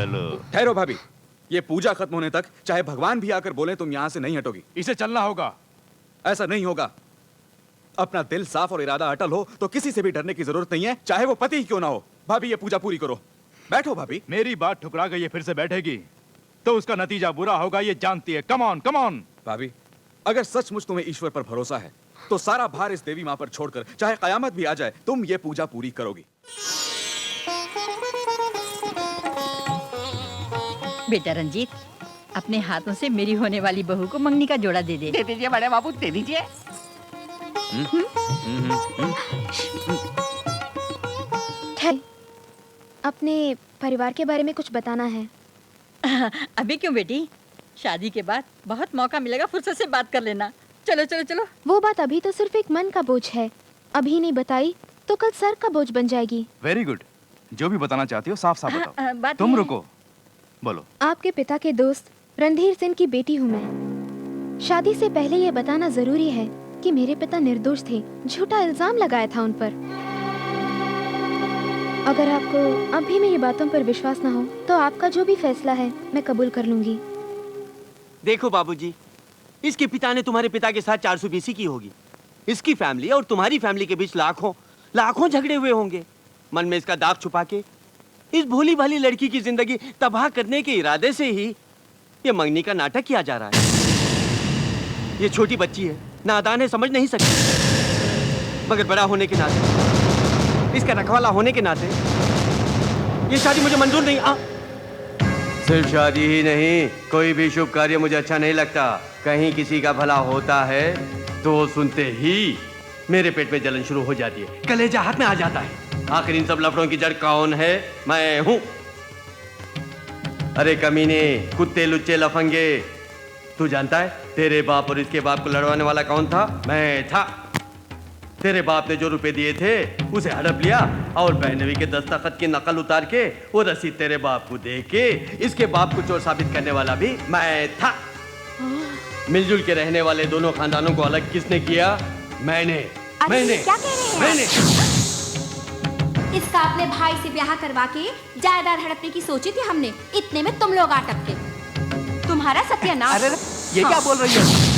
चलो। ठहरो भाभी, ये पूजा खत्म होने तक चाहे भगवान भी आकर बोले तुम यहाँ से नहीं हटोगी। इसे चलना होगा। ऐसा नहीं होगा। अपना दिल साफ और इरादा अटल हो तो किसी से भी डरने की जरूरत नहीं है, चाहे वो पति ही क्यों ना हो। भाभी ये पूजा पूरी करो। बैठो भाभी। मेरी बात ठुकरा कर ये फिर से बैठेगी तो उसका नतीजा बुरा होगा, ये जानती है। Come on come on. भाभी, अगर सचमुच तुम्हें ईश्वर पर भरोसा है तो सारा भार इस देवी माँ पर छोड़कर चाहे कयामत भी आ जाए तुम ये पूजा पूरी करोगी। बेटा रंजीत, अपने हाथों से मेरी होने वाली बहू को मंगनी का जोड़ा दे दे। दे दीजिए बड़े बाबू, दे दीजिए। अपने परिवार के बारे में कुछ बताना है। अभी क्यों बेटी, शादी के बाद बहुत मौका मिलेगा, फुर्सत से बात कर लेना। चलो चलो चलो। वो बात अभी तो सिर्फ एक मन का बोझ है, अभी नहीं बताई तो कल सर का बोझ बन जाएगी। वेरी गुड, जो भी बताना चाहती हो साफ साफ बताओ। बात तुम है। रुको, बोलो। आपके पिता के दोस्त रणधीर सिंह की बेटी हूँ मैं। शादी से पहले ये बताना जरूरी है कि मेरे पिता निर्दोष थे, झूठा इल्जाम लगाया था उन पर। अगर आपको अब भी मेरी बातों पर विश्वास ना हो तो आपका जो भी फैसला है मैं कबूल कर लूंगी। देखो बाबूजी, इसके पिता ने तुम्हारे पिता के साथ 420 की होगी। इसकी फैमिली और तुम्हारी फैमिली के बीच लाखों झगड़े हुए होंगे। मन में इसका दाग छुपा के इस भोली भाली लड़की की जिंदगी तबाह करने के इरादे से ही ये मंगनी का नाटक किया जा रहा है। ये छोटी बच्ची है, नादान है, समझ नहीं सकती, मगर बड़ा होने के नाते, इसका रखवाला होने के नाते ये शादी मुझे मंजूर नहीं। सिर्फ शादी ही नहीं, कोई भी शुभ कार्य मुझे अच्छा नहीं लगता। कहीं किसी का भला होता है तो सुनते ही मेरे पेट में जलन शुरू हो जाती है, कलेजा हाथ में आ जाता है। आखिर इन सब लफड़ों की जड़ कौन है? मैं हूं। अरे कमीने, कुत्ते लुच्चे लफंगे, तू जानता है तेरे बाप और इसके बाप को लड़वाने वाला कौन था? मैं था। तेरे बाप ने जो रुपए दिए थे उसे हड़प लिया और बहनवी के दस्तखत की नकल उतार के वो रसीद तेरे बाप को दे के इसके बाप को चोर साबित करने वाला भी मैं था। मिलजुल के रहने वाले दोनों खानदानों को अलग किसने किया? मैंने। क्या कह रहे हैं? मैंने। इसका अपने भाई से ब्याह करवा के जायदाद हड़पने की सोची थी हमने, इतने में तुम लोग आ टपके। तुम्हारा सत्यानाश। अरे ये क्या बोल रही है?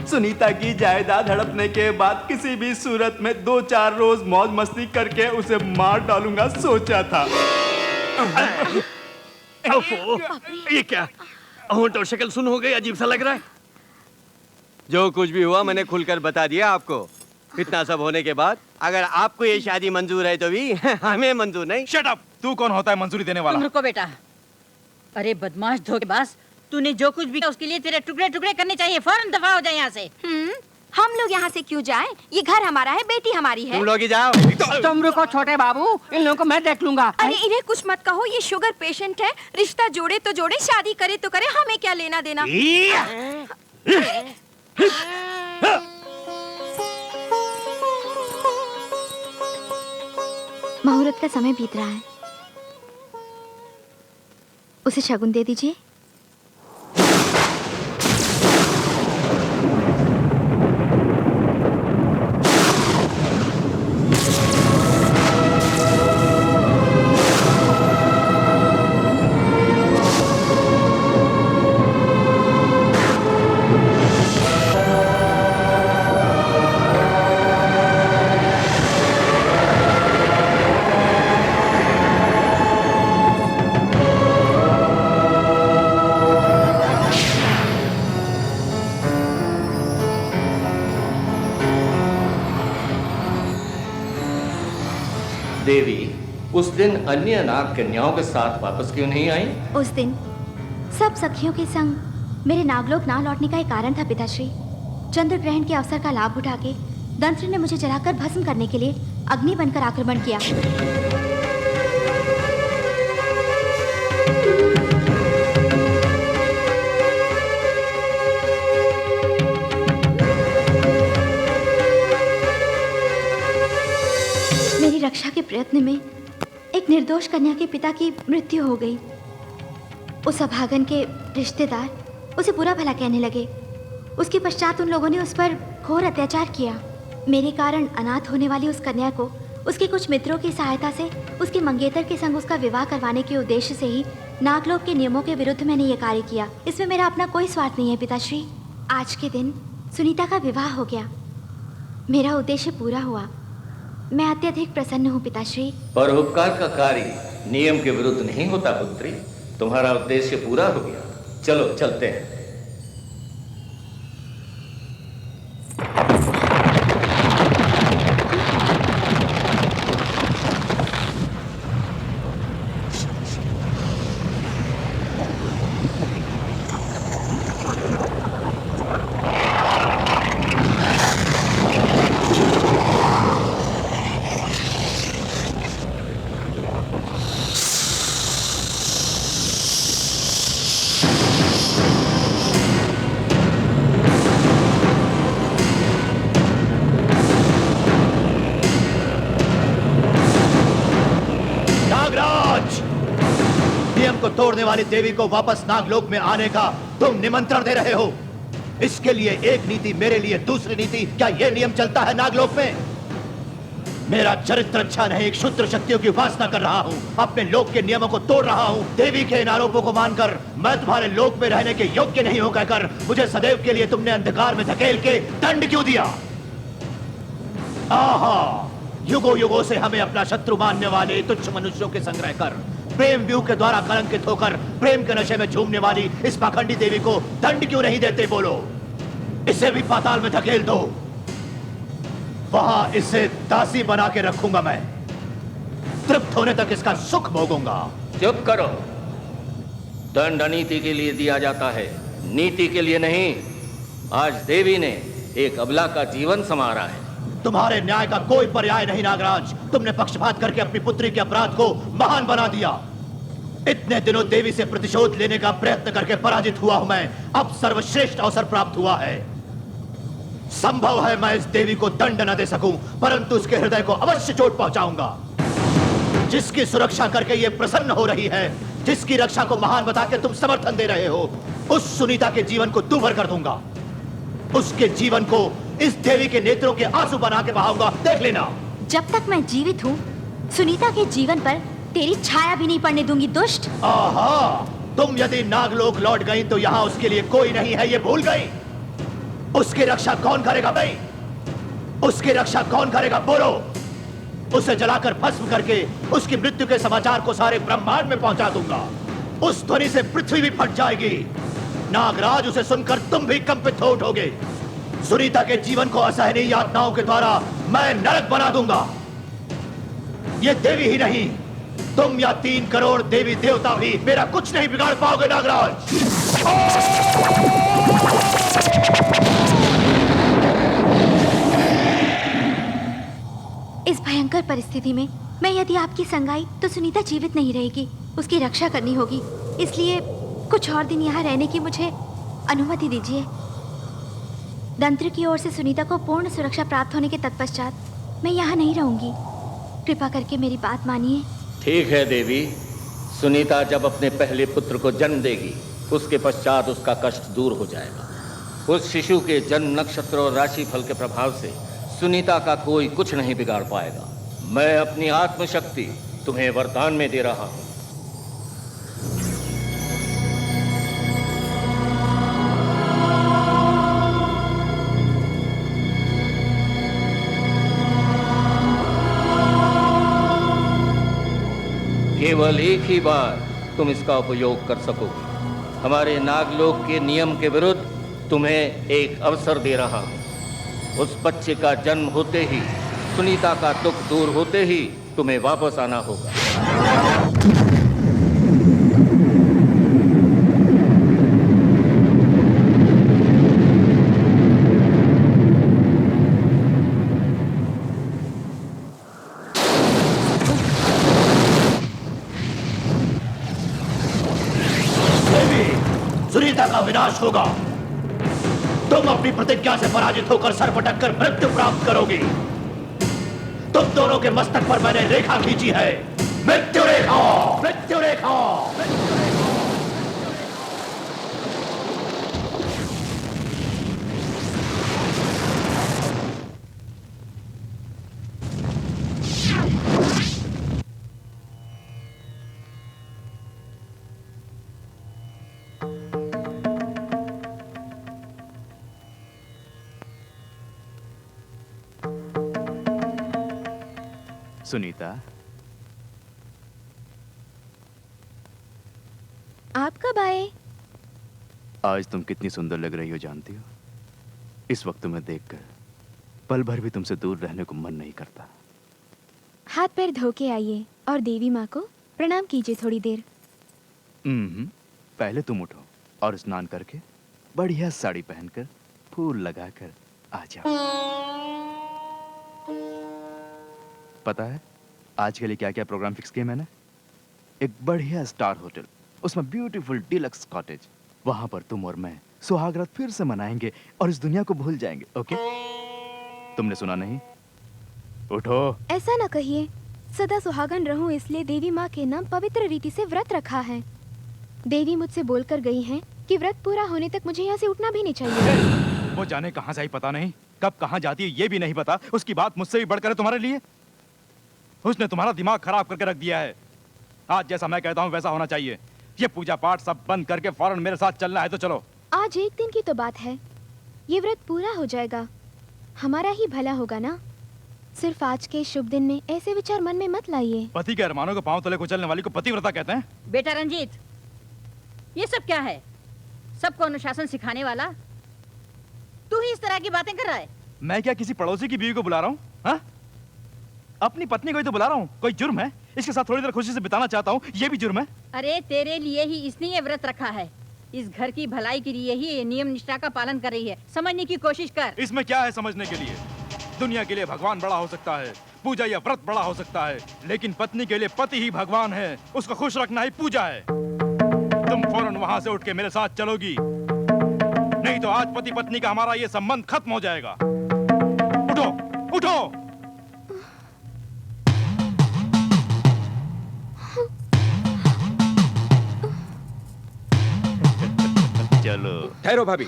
सुनीता की जायदाद हड़पने के बाद किसी भी सूरत में 2-4 रोज मौज मस्ती करके उसे मार डालूंगा सोचा था। ये क्या होंठ और शक्ल सुन हो गई, अजीब सा लग रहा है। जो कुछ भी हुआ मैंने खुलकर बता दिया आपको। इतना सब होने के बाद अगर आपको ये शादी मंजूर है तो भी हमें मंजूर नहीं। Shut up! तू कौन होता है मंजूरी देने वाला? तुम रुको बेटा। अरे बदमाश धोखेबाज, तूने जो कुछ भी किया उसके लिए तेरे टुकड़े टुकड़े करने चाहिए। फौरन दफा हो जाए यहाँ से। हम लोग यहाँ से क्यों जाएं? ये घर हमारा है, बेटी हमारी है। तुम लोग ही जाओ। तुम रुको छोटे बाबू, इन लोगों को मैं देख लूंगा। अरे इन्हें कुछ मत कहो, ये शुगर पेशेंट है। रिश्ता जोड़े तो जोड़े, शादी करे तो करे, हमें क्या लेना देना। मुहूर्त का समय बीत रहा है, उसे शगुन दे दीजिए। देवी उस दिन अन्य नाग कन्याओं के साथ वापस क्यों नहीं आई? उस दिन सब सखियों के संग मेरे नागलोक ना लौटने का एक कारण था पिताश्री। चंद्र ग्रहण के अवसर का लाभ उठा के दंत्र ने मुझे जलाकर भस्म करने के लिए अग्नि बनकर आक्रमण किया। मेरी रक्षा के प्रयत्न में एक निर्दोष कन्या के पिता की मृत्यु हो गई। उस अभागन के रिश्तेदार उसे बुरा भला कहने लगे। उसके पश्चात उन लोगों ने उस पर घोर अत्याचार किया। मेरे कारण अनाथ होने वाली उस कन्या को उसके कुछ मित्रों की सहायता से उसके मंगेतर के संग उसका विवाह करवाने के उद्देश्य से ही नागलोक के नियमों के विरुद्ध मैंने ये कार्य किया। इसमें मेरा अपना कोई स्वार्थ नहीं है पिताश्री। आज के दिन सुनीता का विवाह हो गया, मेरा उद्देश्य पूरा हुआ। मैं अत्यधिक प्रसन्न हूँ पिताश्री। परोपकार का कार्य नियम के विरुद्ध नहीं होता पुत्री। तुम्हारा उद्देश्य पूरा हो गया। चलो चलते हैं। तोड़ने वाली देवी को वापस नागलोक में आने का तुम निमंत्रण दे रहे हो। इसके लिए एक नीति, मेरे लिए दूसरी नीति। क्या यह नियम चलता है नागलोक में? मेरा चरित्र अच्छा नहीं, क्षुद्र शक्तियों की उपासना कर रहा हूँ, अपने लोक के नियमों को तोड़ रहा हूँ। देवी के इन आरोपों को मानकर मैं तुम्हारे लोक में रहने के योग्य नहीं हूँ कहकर मुझे सदैव के लिए तुमने अंधकार में धकेल के दंड क्यों दिया? आहा, युगों युगों से हमें अपना शत्रु मानने वाले तुच्छ मनुष्यों के संग्रह कर प्रेम व्यू के द्वारा कलंकित होकर प्रेम के नशे में झूमने वाली इस पाखंडी देवी को दंड क्यों नहीं देते? बोलो, इसे भी पाताल में धकेल दो। वहां इसे दासी बना के रखूंगा मैं, तृप्त होने तक इसका सुख भोगूंगा। चुप करो। दंड अनीति के लिए दिया जाता है, नीति के लिए नहीं। आज देवी ने एक अबला का जीवन संवारा है। तुम्हारे न्याय का कोई पर्याय नहीं नागराज। तुमने पक्षपात करके अपनी पुत्री के अपराध को महान बना दिया। इतने दिनों देवी से प्रतिशोध लेने का प्रयत्न करके पराजित हुआ हूं मैं। अब सर्वश्रेष्ठ अवसर प्राप्त हुआ है। संभव है मैं इस देवी को दंड न दे सकूं, परंतु उसके हृदय को अवश्य चोट पहुंचाऊंगा। जिसकी सुरक्षा करके ये प्रसन्न हो रही है, जिसकी रक्षा को महान बता के तुम समर्थन दे रहे हो, उस सुनीता के जीवन को दूभर कर दूंगा। उसके जीवन को इस देवी के नेत्रों के आंसू बना के बहाऊंगा, देख लेना। जब तक मैं जीवित हूँ सुनीता के जीवन पर तेरी छाया भी नहीं पड़ने दूंगी दुष्ट। आहा, तुम यदि नागलोक लौट गई तो यहाँ उसके लिए कोई नहीं है, ये भूल गई। उसकी रक्षा कौन करेगा भाई? उसकी रक्षा कौन करेगा बोलो? उसे जलाकर भस्म करके उसकी मृत्यु के समाचार को सारे ब्रह्मांड में पहुंचा दूंगा। उस ध्वनि से पृथ्वी भी फट जाएगी। नागराज, उसे सुनकर तुम भी कंपित हो उठोगे। सुनीता के जीवन को असहनीय यातनाओं के द्वारा मैं नरक बना दूंगा। ये देवी ही नहीं, तुम या 3 करोड़ देवी देवता भी मेरा कुछ नहीं बिगाड़ पाओगे नागराज। इस भयंकर परिस्थिति में मैं यदि आपकी संग आई तो सुनीता जीवित नहीं रहेगी, उसकी रक्षा करनी होगी। इसलिए कुछ और दिन यहाँ रहने की मुझे अनुमति दीजिए। दंत्र की ओर से सुनीता को पूर्ण सुरक्षा प्राप्त होने के तत्पश्चात मैं यहाँ नहीं रहूंगी। कृपा करके मेरी बात मानिए। ठीक है देवी। सुनीता जब अपने पहले पुत्र को जन्म देगी, उसके पश्चात उसका कष्ट दूर हो जाएगा। उस शिशु के जन्म नक्षत्र और राशि फल के प्रभाव से सुनीता का कोई कुछ नहीं बिगाड़ पाएगा। मैं अपनी आत्मशक्ति तुम्हें वरदान में दे रहा हूं। केवल एक ही बार तुम इसका उपयोग कर सकोगे। हमारे नागलोक के नियम के विरुद्ध तुम्हें एक अवसर दे रहा हूं। उस बच्चे का जन्म होते ही, सुनीता का दुख दूर होते ही तुम्हें वापस आना होगा। सुनीता का विनाश होगा। तुम अपनी प्रतिज्ञा से पराजित होकर सर पटक कर मृत्यु प्राप्त करोगी। तुम दोनों के मस्तक पर मैंने रेखा खींची है, मृत्यु रेखा, मृत्यु रेखा। सुनीता, आप कब आए? आज तुम कितनी सुंदर लग रही हो जानती हो? इस वक्त तुम्हें देखकर पल भर भी तुमसे दूर रहने को मन नहीं करता। हाथ पैर धो के आइए और देवी माँ को प्रणाम कीजिए थोड़ी देर। पहले तुम उठो और स्नान करके बढ़िया साड़ी पहनकर फूल लगाकर आ जाओ। पता है आज के लिए क्या क्या प्रोग्राम फिक्स किए मैंने? एक बढ़िया स्टार होटल, उसमें ब्यूटीफुल डिलक्स कॉटेज, वहां पर तुम और मैं सुहागरात फिर से मनाएंगे और इस दुनिया को भूल जाएंगे। ओके? तुमने सुना नहीं? उठो। ऐसा ना कहिए, सदा सुहागन रहूं इसलिए देवी माँ के नाम पवित्र रीति से व्रत रखा है। देवी मुझसे बोलकर गई हैं कि व्रत पूरा होने तक मुझे यहाँ से उठना भी नहीं चाहिए। वो जाने कहाँ से आई पता नहीं, कब कहाँ जाती है ये भी नहीं पता। उसकी बात मुझसे भी बढ़कर है तुम्हारे लिए। उसने तुम्हारा दिमाग खराब करके रख दिया है। आज जैसा मैं कहता हूँ वैसा होना चाहिए। ये पूजा पाठ सब बंद करके फौरन मेरे साथ चलना है तो चलो। आज एक दिन की तो बात है, ये व्रत पूरा हो जाएगा, हमारा ही भला होगा ना। सिर्फ आज के शुभ दिन में ऐसे विचार मन में मत लाइए। पति के अरमानों को पांव तले कुचलने वाली को पतिव्रता कहते हैं? बेटा रंजीत, ये सब क्या है? सबको अनुशासन सिखाने वाला तू ही इस तरह की बातें कर रहा है। मैं क्या किसी पड़ोसी की बीवी को बुला रहा हूँ? हाँ? अपनी पत्नी को ही तो बुला रहा हूँ। कोई जुर्म है? इसके साथ थोड़ी देर खुशी से बिताना चाहता हूँ, ये भी जुर्म है? अरे तेरे लिए ही इसने ये व्रत रखा है। इस घर की भलाई के लिए ही ये नियम निष्ठा का पालन कर रही है। समझने की कोशिश कर। इसमें क्या है समझने के लिए? दुनिया के लिए भगवान बड़ा हो सकता है, पूजा या व्रत बड़ा हो सकता है, लेकिन पत्नी के लिए पति ही भगवान है। उसको खुश रखना ही पूजा है। तुम फौरन वहां से उठ के मेरे साथ चलोगी, नहीं तो आज पति पत्नी का हमारा ये संबंध खत्म हो जाएगा। उठो, उठो। चलो। ठहरो भाभी,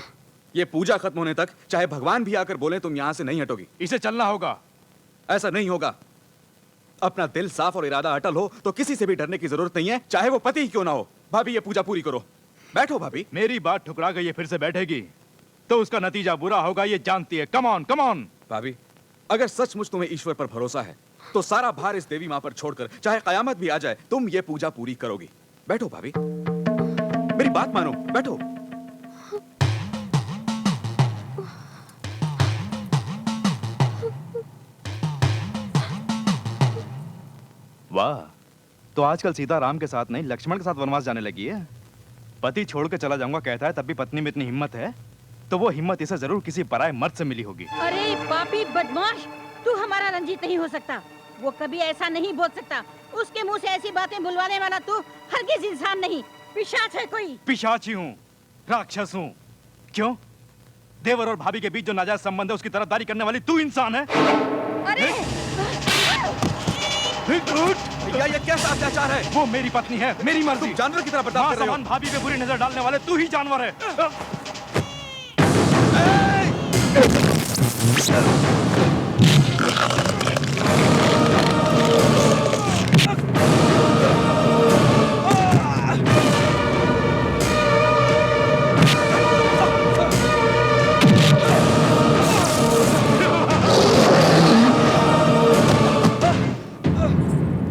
ये पूजा खत्म होने तक चाहे भगवान भी आकर बोले तुम यहाँ से नहीं हटोगी। इसे चलना होगा। ऐसा नहीं होगा। अपना दिल साफ और इरादा अटल हो तो किसी से भी डरने की जरूरत नहीं है, चाहे वो पति ही क्यों ना हो। भाभी ये पूजा पूरी करो। बैठो भाभी। मेरी बात ठुकरा गई ये फिर से बैठेगी तो उसका नतीजा बुरा होगा, ये जानती है। Come on, come on. भाभी अगर सचमुच तुम्हें ईश्वर पर भरोसा है तो सारा भार इस देवी माँ पर छोड़कर चाहे कयामत भी आ जाए तुम ये पूजा पूरी करोगी। बैठो भाभी, मेरी बात मानो, बैठो। वाह, तो आजकल सीता राम के साथ नहीं लक्ष्मण के साथ वनवास जाने लगी है। पति छोड़ के चला जाऊंगा कहता है, तब भी पत्नी में इतनी हिम्मत है, तो वो हिम्मत इसे जरूर किसी पराये मर्द से मिली होगी। अरे पापी बदमाश, तू हमारा रंजीत नहीं हो सकता। वो कभी ऐसा नहीं बोल सकता। उसके मुंह से ऐसी बातें बुलवाने वाला तू हरगिज इंसान नहीं, पिशाच है कोई। पिशाच ही हूँ, राक्षस हूँ। क्यों? देवर और भाभी के बीच जो नाजायज संबंध है उसकी तरफदारी करने वाली तू इंसान है। अरे भैया ये कैसा अत्याचार है? वो मेरी पत्नी है, मेरी मर्जी। तुम जानवर की तरह बर्ताव कर रहे हो। भाभी पे बुरी नजर डालने वाले तू ही जानवर है।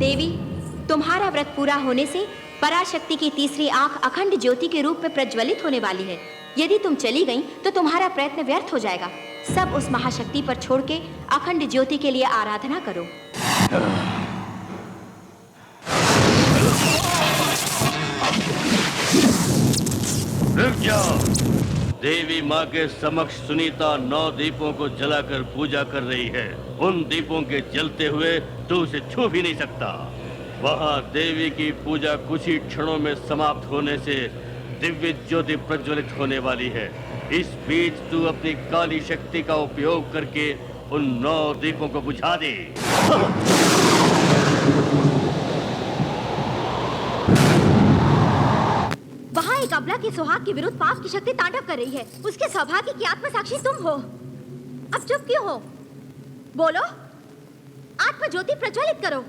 देवी, तुम्हारा व्रत पूरा होने से पराशक्ति की तीसरी आंख अखंड ज्योति के रूप में प्रज्वलित होने वाली है। यदि तुम चली गई तो तुम्हारा प्रयत्न व्यर्थ हो जाएगा। सब उस महाशक्ति पर छोड़ के अखंड ज्योति के लिए आराधना करो। रुक जाओ। देवी माँ के समक्ष सुनीता 9 दीपों को जलाकर पूजा कर रही है। उन दीपों के जलते हुए तू उसे छू भी नहीं सकता। वहाँ देवी की पूजा कुछ ही क्षणों में समाप्त होने से दिव्य ज्योति प्रज्वलित होने वाली है। इस बीच तू अपनी काली शक्ति का उपयोग करके उन 9 दीपों को बुझा दे। वहाँ एक अबला के सुहाग के विरुद्ध पाप की शक्ति तांडव कर रही है। उसके सौभाग्य की आत्म साक्षी तुम हो। अब चुप क्यों हो? बोलो, आत्म ज्योति प्रज्वलित करो।